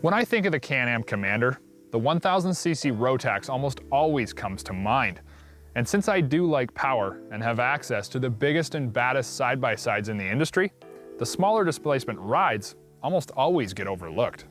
When I think of the Can-Am Commander, the 1000cc Rotax almost always comes to mind. And since I do like power and have access to the biggest and baddest side-by-sides in the industry, the smaller displacement rides almost always get overlooked.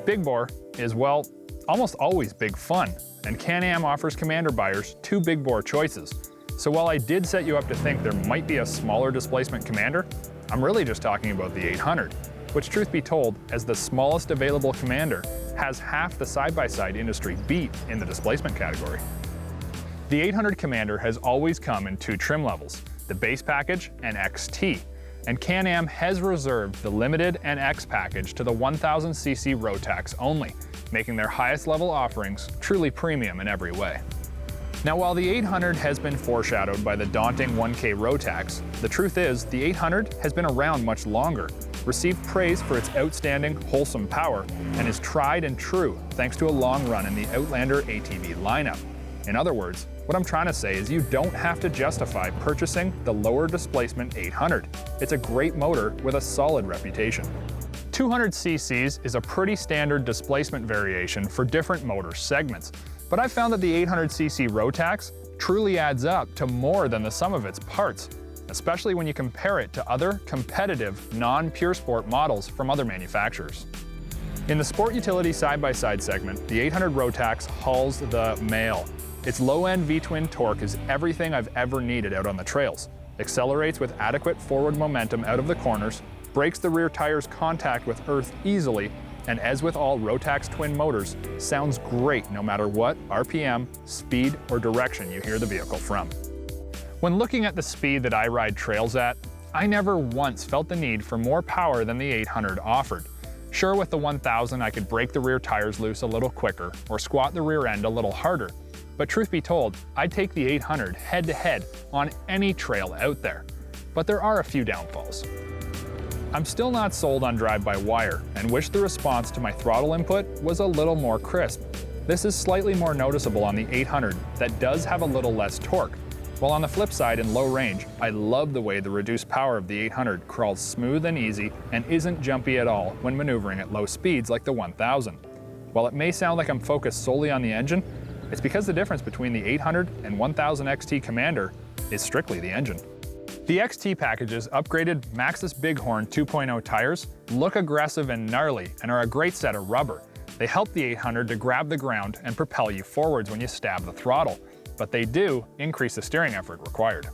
Big bore is, well, almost always big fun, and Can-Am offers Commander buyers two big bore choices. So while I did set you up to think there might be a smaller displacement Commander, I'm really just talking about the 800. Which, truth be told, as the smallest available Commander, has half the side-by-side industry beat in the displacement category. The 800 Commander has always come in two trim levels, the base package and XT, and Can-Am has reserved the Limited and X package to the 1000cc Rotax only, making their highest level offerings truly premium in every way. Now, while the 800 has been foreshadowed by the daunting 1K Rotax, the truth is the 800 has been around much longer, received praise for its outstanding, wholesome power, and is tried and true thanks to a long run in the Outlander ATV lineup. In other words, what I'm trying to say is you don't have to justify purchasing the lower displacement 800. It's a great motor with a solid reputation. 200 cc's is a pretty standard displacement variation for different motor segments, but I've found that the 800cc Rotax truly adds up to more than the sum of its parts, especially when you compare it to other competitive non-pure sport models from other manufacturers. In the sport utility side-by-side segment, the 800 Rotax hauls the mail. Its low-end V-twin torque is everything I've ever needed out on the trails, accelerates with adequate forward momentum out of the corners, breaks the rear tire's contact with earth easily, and as with all Rotax twin motors, sounds great no matter what RPM, speed, or direction you hear the vehicle from. When looking at the speed that I ride trails at, I never once felt the need for more power than the 800 offered. Sure, with the 1000 I could break the rear tires loose a little quicker or squat the rear end a little harder, but truth be told, I'd take the 800 head-to-head on any trail out there. But there are a few downfalls. I'm still not sold on drive-by-wire and wish the response to my throttle input was a little more crisp. This is slightly more noticeable on the 800 that does have a little less torque. While on the flip side, in low range, I love the way the reduced power of the 800 crawls smooth and easy and isn't jumpy at all when maneuvering at low speeds like the 1000. While it may sound like I'm focused solely on the engine, it's because the difference between the 800 and 1000 XT Commander is strictly the engine. The XT package's upgraded Maxxis Bighorn 2.0 tires look aggressive and gnarly and are a great set of rubber. They help the 800 to grab the ground and propel you forwards when you stab the throttle, but they do increase the steering effort required.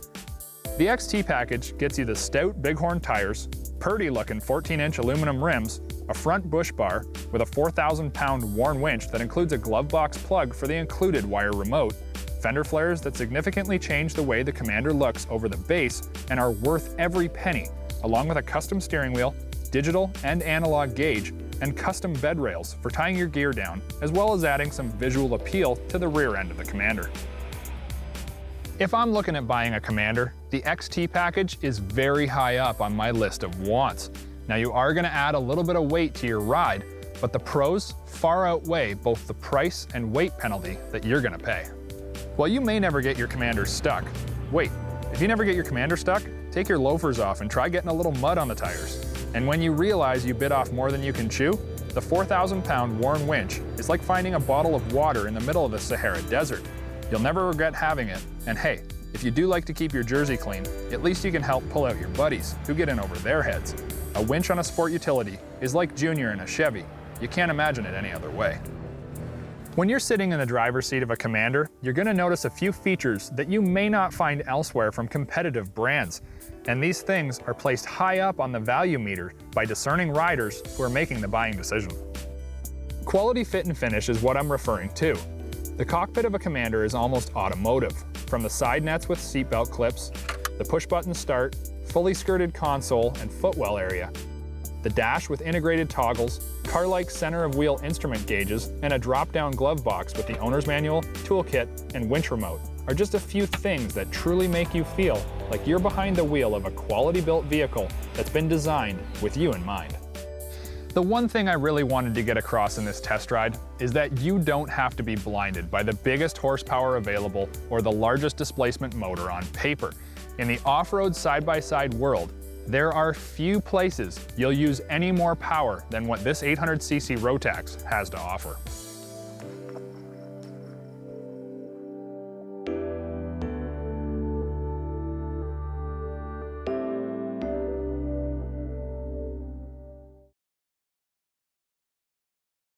The XT package gets you the stout Bighorn tires, purdy looking 14-inch aluminum rims, a front bush bar with a 4,000-pound Warn winch that includes a glove box plug for the included wire remote, fender flares that significantly change the way the Commander looks over the base and are worth every penny, along with a custom steering wheel, digital and analog gauge, and custom bed rails for tying your gear down, as well as adding some visual appeal to the rear end of the Commander. If I'm looking at buying a Commander, the XT package is very high up on my list of wants. Now, you are going to add a little bit of weight to your ride, but the pros far outweigh both the price and weight penalty that you're going to pay. While you may never get your Commander stuck, wait, if you never get your Commander stuck, take your loafers off and try getting a little mud on the tires. And when you realize you bit off more than you can chew, the 4,000-pound Warn winch is like finding a bottle of water in the middle of the Sahara Desert. You'll never regret having it, and hey, if you do like to keep your jersey clean, at least you can help pull out your buddies who get in over their heads. A winch on a sport utility is like Junior in a Chevy. You can't imagine it any other way. When you're sitting in the driver's seat of a Commander, you're going to notice a few features that you may not find elsewhere from competitive brands. And these things are placed high up on the value meter by discerning riders who are making the buying decision. Quality fit and finish is what I'm referring to. The cockpit of a Commander is almost automotive, from the side nets with seatbelt clips, the push-button start, fully skirted console and footwell area, the dash with integrated toggles, car-like center-of-wheel instrument gauges, and a drop-down glove box with the owner's manual, toolkit, and winch remote are just a few things that truly make you feel like you're behind the wheel of a quality-built vehicle that's been designed with you in mind. The one thing I really wanted to get across in this test ride is that you don't have to be blinded by the biggest horsepower available or the largest displacement motor on paper. In the off-road side-by-side world, There are few places you'll use any more power than what this 800cc Rotax has to offer.